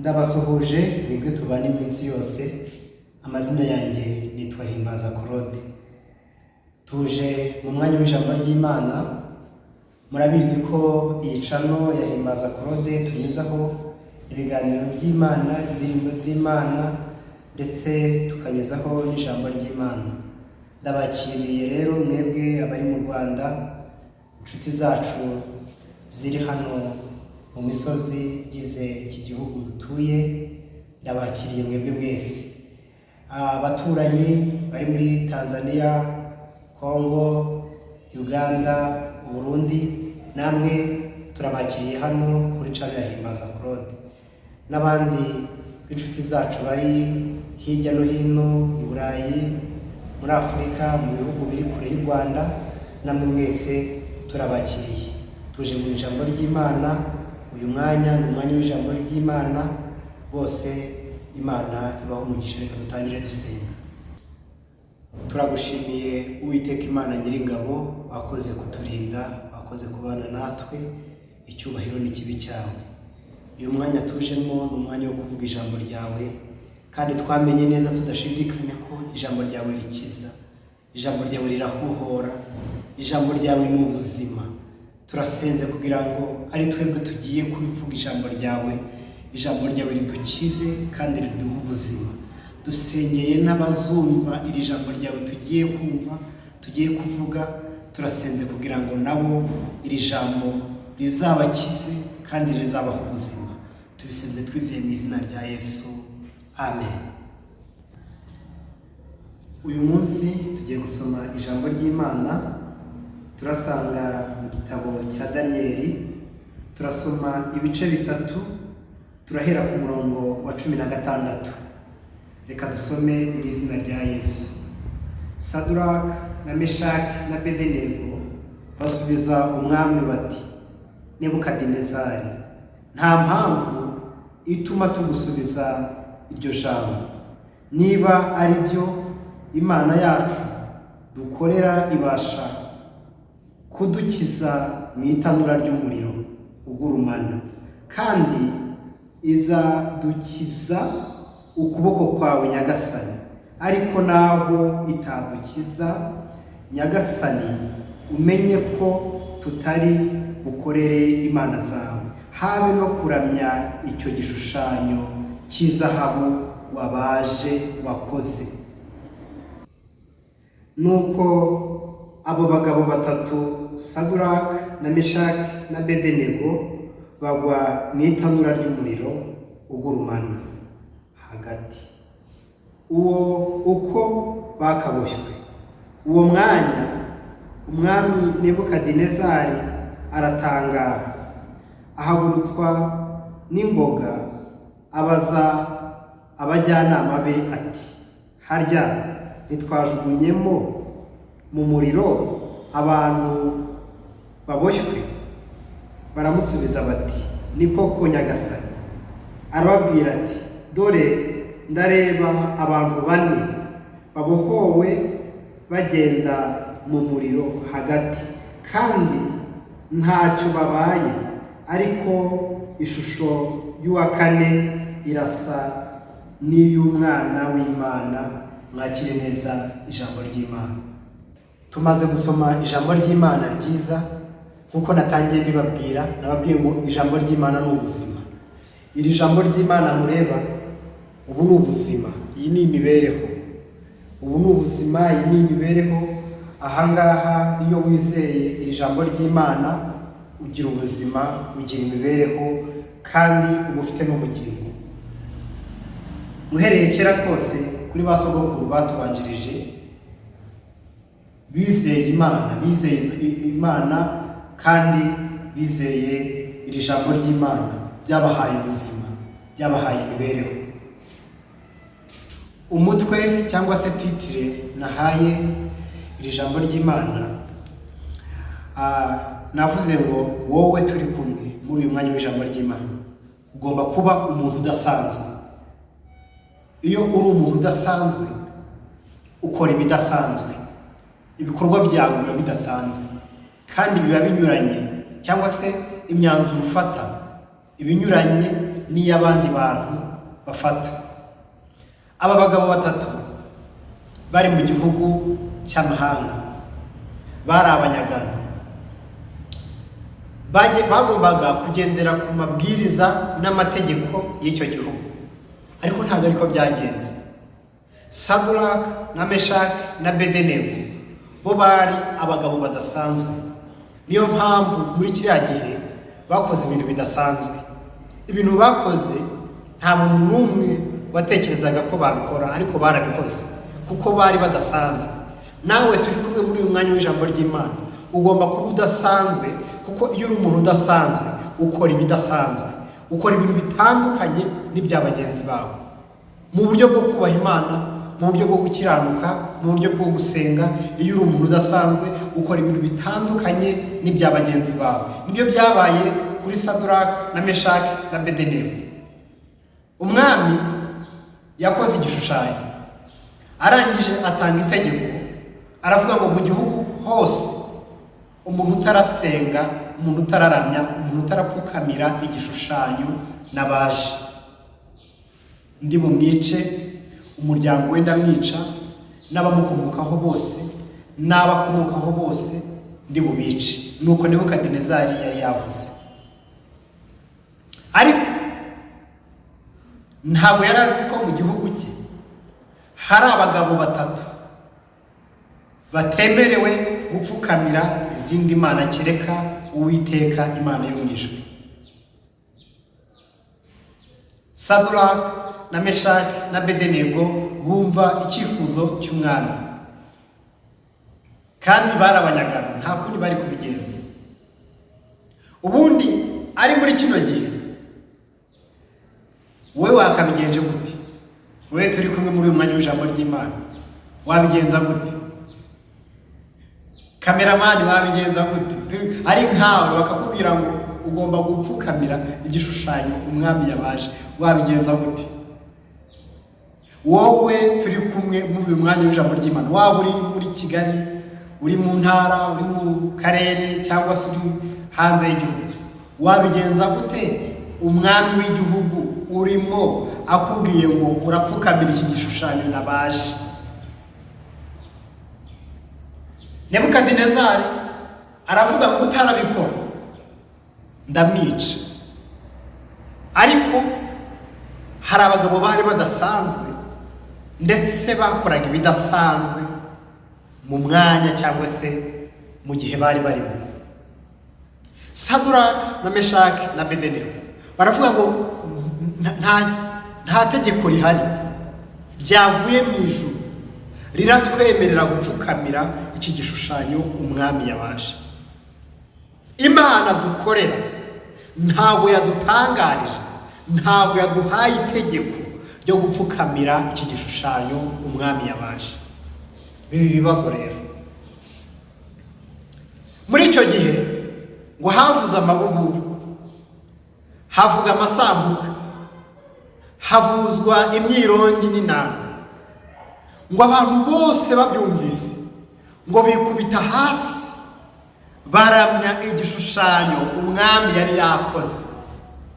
Ndabasuhuje nibwo tubana iminsi yose. Amazina yanjye nitwa Himbaza Claude. Tuje mu mwanya w'ijambo ry'Imana. Murabizi ko iyi channel ya Himbaza Claude tunyuzaho ibiganiro by'Imana, indirimbo z'Imana ndetse tukanyuzaho n'ijambo ry'Imana. Ndabakiriye rero mwebwe abari mu Rwanda, inshuti zacu ziri hano mu misozi igize iki gihugu dutuye, ndabakiriye mwebwe mwese. Abaturanyi bari muri Tanzania, Congo, Uganda, Burundi, namwe turabakiriye hano kuri channel ya Himbaza Claude. N'abandi inshuti zacu bari hirya no hino i Burayi, muri Afurika, mu bihugu biri kure y'u Rwanda, namwe mwese turabakiriye. Tuje mu ijambo ry'Imana. Uyu mwanya ni umwanya w'ijambo ry'Imana. Bose Imana ibaho umugisha. Reka dutangire dusenga. Turagushimiye Uwiteka Imana Nyiringabo, wakoze kuturinda, wakoze kubana natwe, icyubahiro n'ikibi cyawe. Uyu mwanya tujemo ni umwanya wo kuvuga ijambo ryawe, kandi twamenye neza tudashidikanya ko ijambo ryawe rikiza, ijambo ryawe rirahuhora, ijambo ryawe ni ubuzima. Turasenze kugira ngo ari twebwe tugiye kubivuga ijambo ryawe ridukize kandi riduha ubuzima. Dusengeye n'abazumva iri jambo ryawe tugiye kumva, tugiye kuvuga. Turasenze kugira ngo nabo iri jambo rizabakize kandi rizabaha ubuzima. Tubisenze twizeye mu izina rya Yesu, amen. Uyu munsi tugiye gusoma ijambo ry'Imana. Turasanga mu gitabo cya Danieli. Turasoma ibice bitatu, turahera ku murongo wa 16. Reka dusome mu izina rya Yesu. Sadraka na Meshaki na Abedenego basubiza umwami bati, Nebukadinezari, nta mpamvu ituma tugusubiza iryo jambo. Niba ari byo Imana yacu dukorera ibasha kudukiza mu itanura ry'umuriro ugurumana, kandi izadukiza ukuboko kwawe Nyagasani. Ariko naho itadukiza Nyagasani, umenye ko tutari bukorere imana zawe, habe no kuramya icyo gishushanyo cy'izahabu wabaje wakoze. Nuko abo bagabo batatu, Sadraka na Meshaki na Abedenego, bagwa mu itanura ry'umuriro ugurumana hagati. Uko bakaboshywe, uwo mwanya umwami Nebukadinezari aratangara, ahagurutswa n'ingoga, abaza abajyanama be ati, harya ntitwajugunyemo mu muriro abantu baboshywe? Baramusubiza bati, ni koko Nyagasani. Arababwira ati, dore ndareba abantu 4 babohowe bagenda mu muriro hagati, kandi ntacyo babaye, ariko ishusho y'uwa 4 irasa n'iy'umwana w'Imana. Mwakire neza ijambo ry'Imana. Tumaze gusoma ijambo ry'Imana ryiza, nkuko natangiye mbibabwira, nababwiye ngo ijambo ry'Imana ni ubuzima. Iri jambo ry'Imana mureba, ubu ni ubuzima, iyi ni imibereho. Ubu ni ubuzima, iyi ni imibereho. Ahangaha iyo wizeye iri jambo ry'Imana, ugira ubuzima, ugira imibereho, kandi uba ufite n'ubugingo. Uhereye kera kose kuri ba sogokuru batubanjirije, bizeye Imana kandi bizeye iri jambo ry'Imana, byabahaye ubuzima, byabahaye imibereho. Umutwe cyangwa se titire nahaye iri jambo ry'Imana, navuze ngo wowe turi kumwe muri uyu mwanya w'ijambo ry'Imana ugomba kuba umuntu udasanzwe. Iyo uri umuntu udasanzwe, ukora ibidasanzwe, ibikorwa byawe biba bidasanzwe kandi biba binyuranye, cyangwa se imyanzuro ufata ibinyuranye n'iy'abandi bantu bafata. Aba bagabo batatu bari mu gihugu cy'amahanga, bari abanyagano, bagombaga kugendera ku mabwiriza n'amategeko y'icyo gihugu, ariko ntabwo ariko byagenze. Saduraka na Meshaki na Abedenego bo bari abagabo badasanzwe. Niyo mpamvu muri kiriya gihe bakoze ibintu bidasanzwe. Ibintu bakoze nta muntu n'umwe watekerezaga ko babikora, ariko barabikoze kuko bari badasanzwe. Nawe turi kumwe muri uyu mwanya w'ijambo ry'Imana, ugomba kuba udasanzwe, kuko iyo uri umuntu udasanzwe ukora ibidasanzwe, ukora ibintu bitandukanye n'ibya bagenzi bawe, mu buryo bwo kubaha Imana, mu buryo bwo gukiranuka, mu buryo bwo gusenga. Iyo uri umuntu udasanzwe ukora ibintu bitandukanye n'ibya bagenzi bawe. Nibyo byabaye kuri Saduraka na Meshaki na Abedenego. Umwami yakoze igishushanyo, arangije atanga itegeko, aravuga ngo mu gihugu hose umuntu utarasenga, umuntu utararamya, umuntu utarapfukamira igishushanyo nabaje, ndi bumwice, umuryango we ndamwica, n'abamukomokaho bose n'abakomokaho bose ndi bubice. Nuko Nebukadinezari yari yavuze. Ariko ntabwo yari azi ko mu gihugu cye hari abagabo batatu batemerewe gupfukamira izindi mana kereka Uwiteka, Imana yo mu ijuru. Saduraka na Meshaki na Abedenego bumva icyifuzo cy'umwami, kandi bari abanyagano, nta kundi bari kubigenza. Ubundi ari muri kino gihe wowe wakabigenje gute? Wowe turi kumwe muri uyu mwanya w'ijambo ry'Imana, wabigenza gute? Kameramani wabigenza gute? Ari nkawe bakakubwira ngo ugomba gupfukamira igishushanyo umwami yabaje, wabigenza gute? Wowe turi kumwe muri uyu mwanya w'ijambo ry'Imana, waba uri muri Kigali, uri mu ntara, uri mu karere, cyangwa se uri hanze y'igihugu, wabigenza gute umwami w'igihugu urimo akubwiye ngo urapfukamira iki gishushanyo nabaje? Nebukadinezari aravuga ngo utarabikora ndamwica. Ariko hari abagabo bari badasanzwe ndetse bakoraga ibidasanzwe mu mwanya cyangwa se mu gihe bari barimo. Saduraka na Meshaki na Abedenego baravuga ngo nta tegeko rihari ryavuye mu ijuru riratwemerera gupfukamira iki gishushanyo umwami yabaje. Imana dukorera ntabwo yadutangarije, ntabwo yaduhaye itegeko ryo gupfukamira iki gishushanyo umwami yabaje. Bibi bibazo rero, muri icyo gihe ngo havuze amabubura, havuga amasambuka, havuzwa imyirongi n'inanga, ngo abantu bose babyumvise ngo bikubita hasi baramya igishushanyo umwami yari yakoze.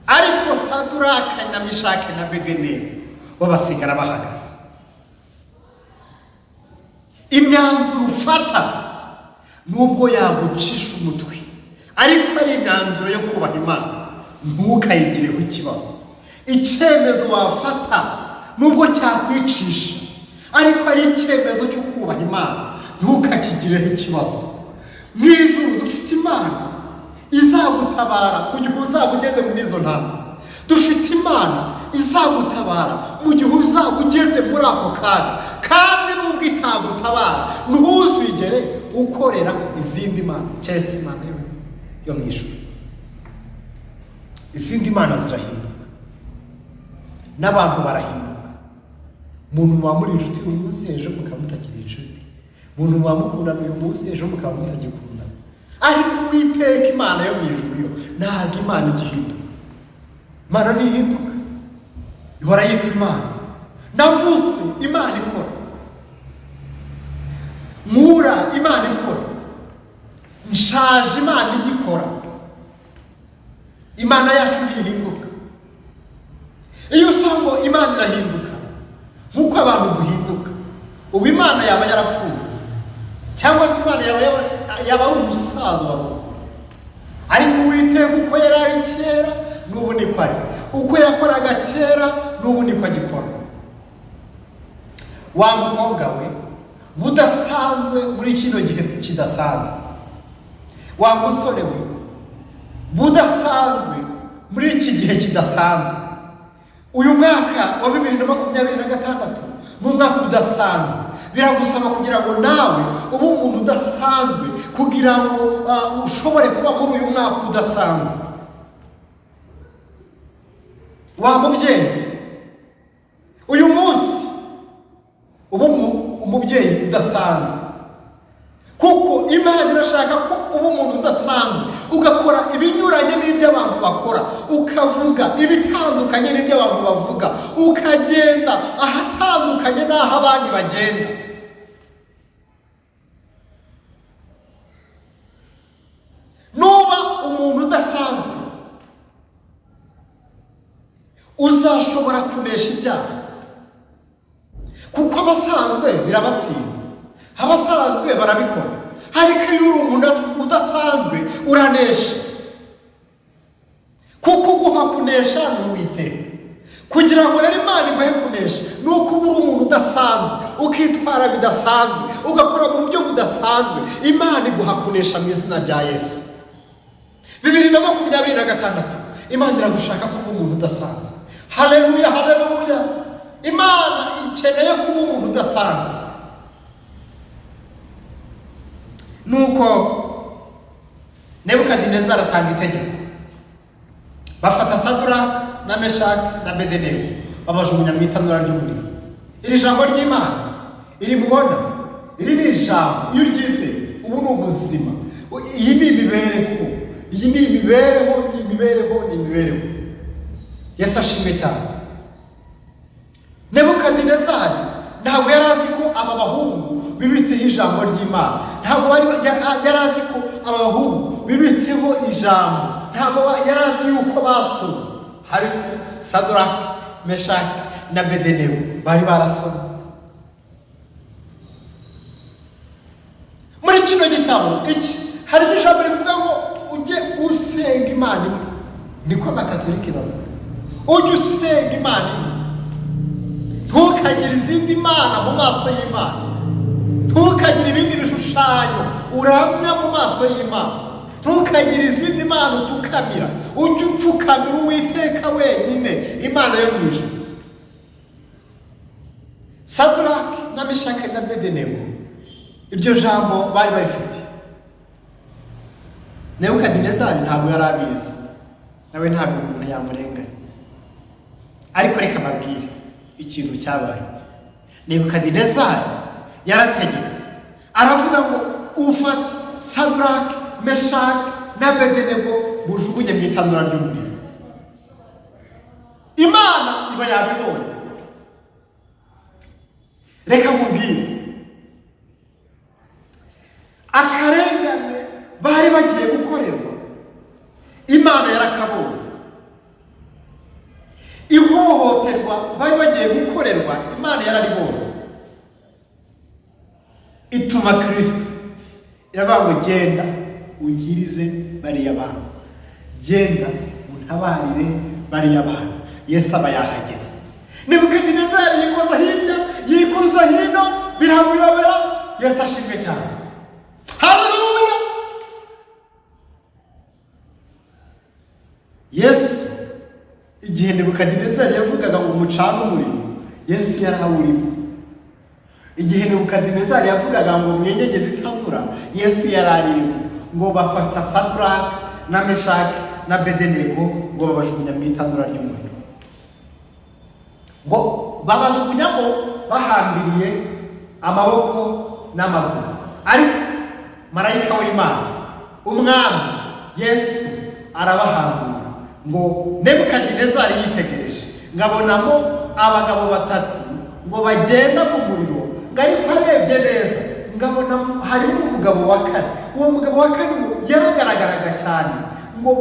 Ariko Saduraka na Meshaki na Abedenego bo basigara bahagaze. Imyanzuro ufata nubwo yagucisha umutwe, ariko ari imyanzuro yo kubaha Imana, ntukayigireho ikibazo. Icyemezo wafata nubwo cyakwicisha, ariko ari icyemezo cyo kubaha Imana, ntukakigireho ikibazo. Mu ijuru dufite Imana izagutabara mu gihe uzaba ugeze muri izo ntambara. Dufite Imana izagutabara mu gihe uzaba ugeze muri ako kaga, kandi nubwo itagutabara ntuzigere ukorera izindi mana keretse Imana yo mu ijuru. Izindi mana zirahinduka, n'abantu barahinduka. Umuntu muba muri inshuti uyu munsi, ejo mukaba mutakiri inshuti. Umuntu muba mukundana uyu munsi, ejo mukaba mutagikundana. Ariko Uwiteka Imana yo mu ijuru yo ntabwo Imana igihinduka. Imana ntihinduka, ihora yitwa Imana. Navutse Imana ikora, nkura Imana ikora, nshaje Imana igikora. Imana yacu ntihinduka. bivuze ngo Imana irahinduka nk'uko abantu duhinduka. Ubu Imana yaba yarapfuye cyangwa se Imana yaba ari umusaza wawe, ariko Uwiteka uko yari ari kera n'ubu niko ari, uko yakoraga kera n'ubu niko agikora. Wa mukobwa we budasanzwe muri kino gihe kidasanzwe, wa musore we budasanzwe muri iki gihe kidasanzwe. Uyu mwaka wa 2026 ni umwaka udasanzwe. Biragusaba kugira ngo nawe ube umuntu udasanzwe, kugira ngo ushobore kuba muri uyu mwaka udasanzwe. Wa mubyeyi, uyu munsi uba umubyeyi udasanzwe, kuko Imana irashaka ko uba umuntu udasanzwe, ugakora ibinyuranye n'ibyo abantu bakora, ukavuga ibitandukanye n'ibyo abantu bavuga, ukagenda ahatandukanye n'aho abandi bagenda. Nuba umuntu udasanzwe uzashobora kunesha ibyaha, kuko abasanzwe birabatsinda, abasanzwe barabikora. Ariko iyo uri umuntu udasanzwe uranesha, kuko uguha kunesha ni Uwiteka. Kugira ngo rero Imana iguhe kunesha ni uko uba uri umuntu udasanzwe, ukitwara bidasanzwe, ugakora mu buryo budasanzwe. Imana iguha kunesha mu izina rya Yesu. 2026 Imana iragushaka kuba umuntu udasanzwe. Haleluya, haleluya. Imana ikeneye kuba umuntu udasanzwe. Nuko Nebukadinezari atanga itegeko, bafata Sadraka na Meshaki na Abedenego babajugunya mu itanura ry'umuriro. Iri jambo ry'Imana iri mubona, iri ni ijambo iyo uryize ubu ni ubuzima. Iyi ni imibereho, iyi ni imibereho, ni imibereho, ni imibereho. Yesu ashimwe cyane. Nebukadinezari ntabwo yari azi ko aba bahungu bibitseho ijambo ry'Imana, ntabwo yari azi ko aba bahungu bibitseho ijambo, ntabwo yari azi yuko basomye. Ariko Sadraka, Meshaki na Abedenego bari barasomye. Muri kino gitabo iki harimo ijambo rivuga ngo ujye usenga Imana imwe. Niko abakatolike bavuga, ujye usenga Imana imwe, ntukagire izindi mana mu maso y'Imana, ntukagire ibindi bishushanyo uramya mu maso y'Imana, ntukagire izindi mana upfukamira, ujye upfukamira Uwiteka wenyine, Imana yo mu ijuru. Sadraka na Meshaki na Abedenego iryo jambo bari barifite. Nebukadinezari ntabwo yari abizi, nawe ntabwo umuntu yamurenganya. Ariko reka mbabwire ikintu cyabaye. Nebukadinezari yarategetse, aravuga ngo ufate Sadraka, Meshaki na Abedenego mujugunye mu itanura ry'umuriro. Imana iba yabibonye. Reka mubwire, akarengane bari bagiye gukorerwa Imana yarakabonye. Ihohoterwa bari bagiye gukorerwa Imana yararibonye. Ituma Kristo iravuga ngo genda unkirize bariya bantu, genda untabarire bariya bantu. Yesu aba yahageze. Nebukadinezari yikoza hirya yikoza hino biramuyobera. Yesu ashimwe cyane. Haleluya. Yesu igihe Nebukadinezari yavugaga ngo umucane umuriro, Yesu yari awurimo. Igihe Nebukadinezari yavugaga ngo mwenyegeze itanura, Yesu yari arimo. Ngo bafata Sadraka na Meshaki na Abedenego ngo babajugunya mu itanura ry'umuriro. Ngo babajugunyamo bahambiriye amaboko n'amaguru. Ariko marayika w'Imana, umwami Yesu arabahambura. Ngo Nebukadinezari yitegereje, ngabonamo abagabo batatu ngo bagenda mu muriro, ngo ariko arebye neza ngabona harimo umugabo wa kane. Uwo mugabo wa kane ngo yaragaragaraga cyane, ngo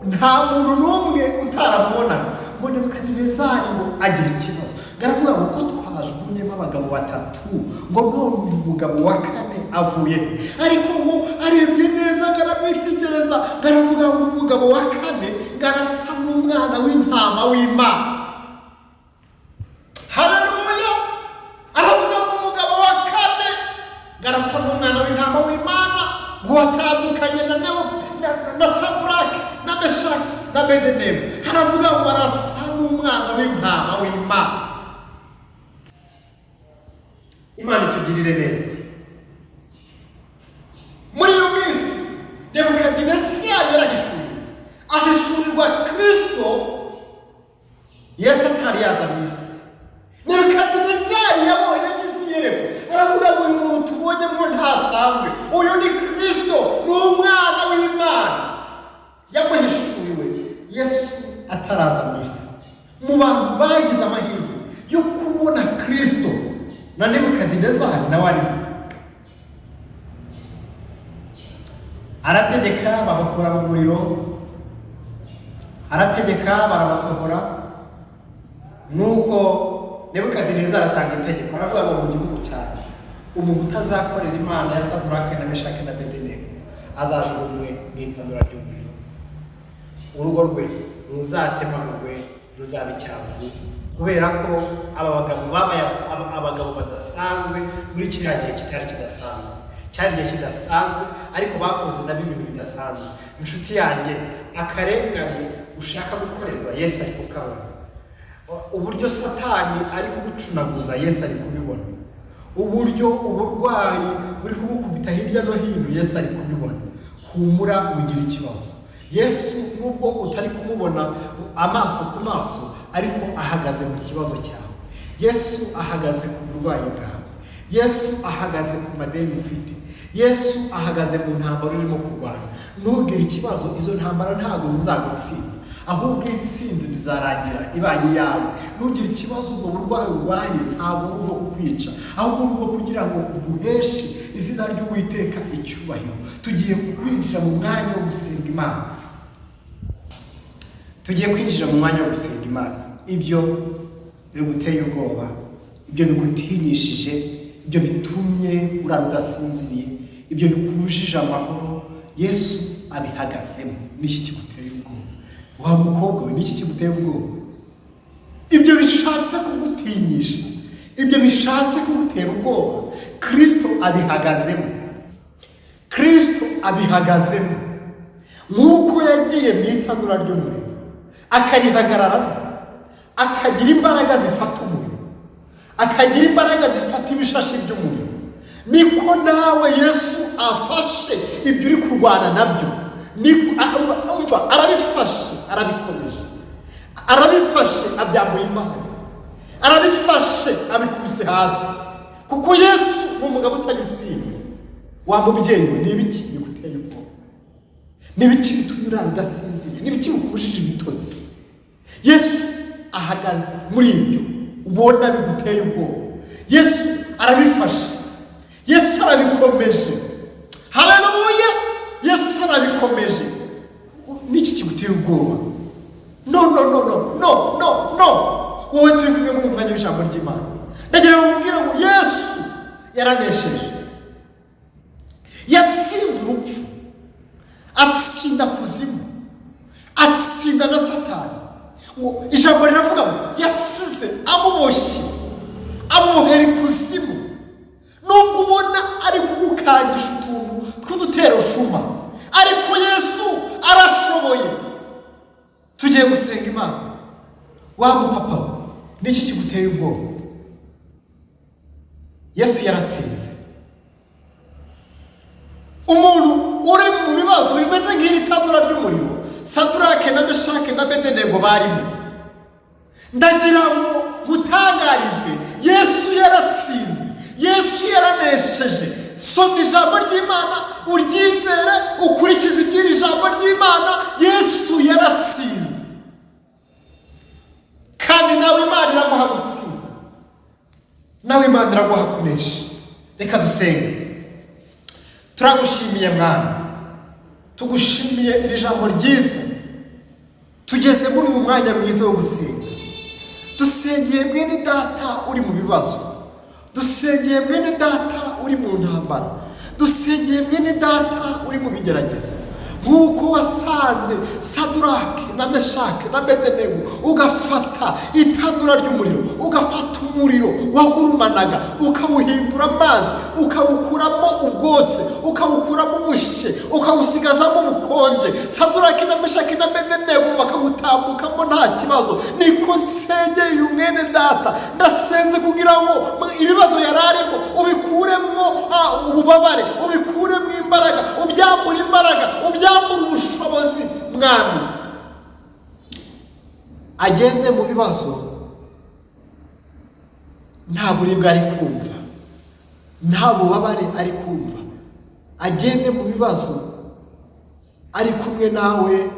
nta muntu n'umwe utaramubona, ngo Nebukadinezari ngo agira ikibazo, ngaravuga ngo ko twajugunyemo abagabo batatu ngo none uyu mugabo wa kane avuye, ariko ngo arebye neza ngarabitegereza, ngaravuga ngo umugabo wa kane ngarasa n'umwana w'intama w'Imana. Haleluya! Aravuga ngo umugabo wa kane ngarasa n'umwana w'intama w'Imana, ngo watandukanye na Sadraki na Meshaki na Abedenego. Haravuga ngo arasa n'umwana w'intama w'Imana. Imana itugirire neza. Muri iyo minsi Nebukadinezari ahishurirwa Kristo Yesu atari yaza mu isi. Nebukadinezari yabonye yagize iyereko, aravuga ngo uyu muntu tubonyemo ntasanzwe, uyu ni Kristo, ni umwana w'Imana. Yamuhishuriwe Yesu ataraza mu isi. Mu bantu bagize amahirwe yo kubona Kristo na Nebukadinezari nawe arimo. Arategeka babakura mu muriro, arategeka barabasohora. Nuko Nebukadinezari atanga itegeko, aravuga ngo mu gihugu cyane umuntu utazakorera Imana ya Sadraki na Meshaki na Abedenego azajugunywe mu itanura ry'umuriro, urugo rwe ruzatemagurwe ruzaba icyavu, kubera ko aba bagabo babaye abagabo badasanzwe muri kiriya gihe kitari kidasanzwe. Cyari igihe kidasanzwe ariko bakoze na ibintu bidasanzwe. Inshuti yanjye, akarengane ushaka gukorerwa Yesu ari kukabona. Uburyo Satani ari kugucunaguza Yesu ari kubibona. Uburyo uburwayi buri kugukubita hirya no hino Yesu ari kubibona. Humura wigira ikibazo. Yesu nubwo utari kumubona amaso ku maso, ariko ahagaze mu kibazo cyawe. Yesu ahagaze ku burwayi bwawe. Yesu ahagaze ku madeni ufite. Yesu ahagaze mu ntambaro urimo kurwana. Ntugire ikibazo, izo ntambara ntago zizagutsinda, ahubwo intsinzi bizarangira ibaye yawe. Ntugire ikibazo, ubwo burwayi urwaye ntabwo ari ubwo kukwica, ahubwo ni ubwo kugira ngo uguheshe izina ry'Uwiteka icyubahiro. Tugiye kwinjira mu mwanya wo gusenga Imana. Tugiye kwinjira mu mwanya wo gusenga Imana. Ibyo biguteye ubwoba, ibyo bigutinyishije, ibyo bitumye urara udasinziriye, ibyo bikubujije amahoro, Yesu abihagazemo. Niki kiguteye ubwoba? Wa mukobwa we, niki kiguteye ubwoba? Ibyo bishatse kugutinyisha, ibyo bishatse kugutera ubwoba, Kristo abihagazemo. Kristo abihagazemo. Nk'uko yagiye mu itanura ry'umuriro akarihagararamo, akagira imbaraga zifata umuriro, akagira imbaraga zifata ibishashi by'umuriro, niko nawe Yesu afashe ibyo uri kurwana nabyo. Umva, arabifashe, arabikomeje, arabifashe, abyambuye imbaraga, arabifashe, abikubise hasi, kuko Yesu ni umugabo utagisinda. Wa mubyeyi we, ni ibiki biguteye ubwoba? Ni ibiki bituma urara udasinziriye? Ni ibiki bikubujije ibitotsi? Yesu ahagaze muri ibyo ubona biguteye ubwoba. Yesu arabifashe, Yesu arabikomeje. Haleluya! Yesu arabikomeje. Niki kiguteye ubwoba? No. Wowe turi kumwe muri umwanya w'ijambo ry'Imana. Ndagira ngo mbwire ngo Yesu yaranesheje. Yatsinze urupfu, atsinda kuzimu, atsinda na Satani. Ngo ijambo riravuga ngo yasize amuboshye, amubohera ikuzimu. Nubwo ubona ari kugukangisha utuntu tw'udutero shuma, ariko Yesu arashoboye. Tugiye gusenga Imana. Wa mupapa we, niki kiguteye ubwoba? Yesu yaratsinze. Umuntu uri mu bibazo bimeze nk'iri tanura ry'umuriro Sadraki na Meshaki na Abedenego barimo, ndagira ngo gutangarize, Yesu yaratsinze, Yesu yaranesheje. Soma ijambo ry'Imana, uryizere, ukurikize iby'iri jambo ry'Imana. Yesu yaratsinze, kandi nawe Imana iraguha gutsinda, nawe Imana iraguha kunesha. Reka dusenge. Turagushimiye Mwami, tugushimiye iri jambo ryiza tugeze muri uyu mwanya mwiza wo gusenga. Dusengeye mwene data uri mu bibazo, dusengeye mwene data uri mu ntambara, dusengeye mwene data uri mu bigeragezo, nk'uko wasanze Sadurake na Meshake na Bedenego, ugafata itanura ry'umuriro, ugafata umuriro wagurumanaga ukawuhindura amazi, ukawukuramo ubwotsi, ukawukuramo ubushye, ukawusigazamo ubukonje. Sadurake na Meshake na Bedenego bakawutambukamo nta kibazo. Niko nsengeye uyu mwene data, ndasenze kugira ngo ibibazo yararimo ubikuremo ububabare, ubikuremo imbaraga, ubyambura imbaraga, ubyambura ubushobozi. Mwami, agende mu bibazo nta buribwe ari kumva, nta bubabare ari kumva. Agende mu bibazo ari kumwe nawe,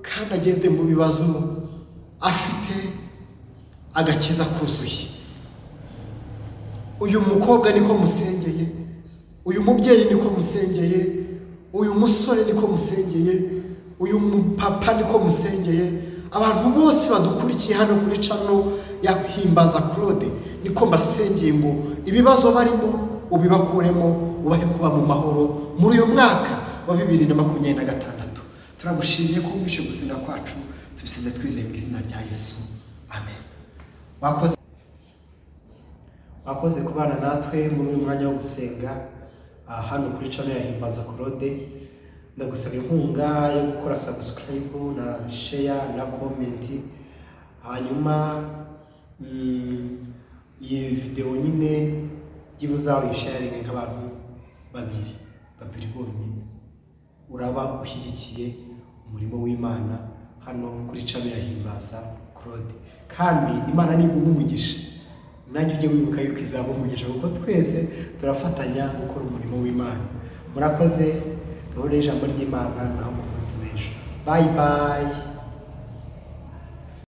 kandi agende mu bibazo afite agakiza kuzuye. Uyu mukobwa niko musengeye, uyu mubyeyi niko musengeye, uyu musore niko musengeye, uyu mupapa niko musengeye, abantu bose badukurikiye hano kuri channel ya Himbaza Claude niko mbasengeye ngo ibibazo barimo ubibakuremo, ubahe kuba mu mahoro muri uyu mwaka wa 2026. Turagushimiye ko wumvishe gusenga kwacu, tubiseze twizeye mu izina rya Yesu, amen. Wakoze kubana natwe muri uyu mwanya wo gusenga hano kuri channel ya Himbaza Claude. Ndagusaba inkunga yo gukora subscribe na share na comment, hanyuma iyi video nyine gibuza uyisharinge nk'abantu babiri bonyine, uraba ushyigikiye umurimo w'Imana hano kuri channel ya Himbaza Claude. Kandi Imana niguha umugisha, nanjye ujye wibuka yuko izaba umugisha, kuko twese turafatanya gukora umurimo w'Imana. Murakoze. Gahunda y'ijambo ry'Imana naho ku munsi w'ejo. Bye bye.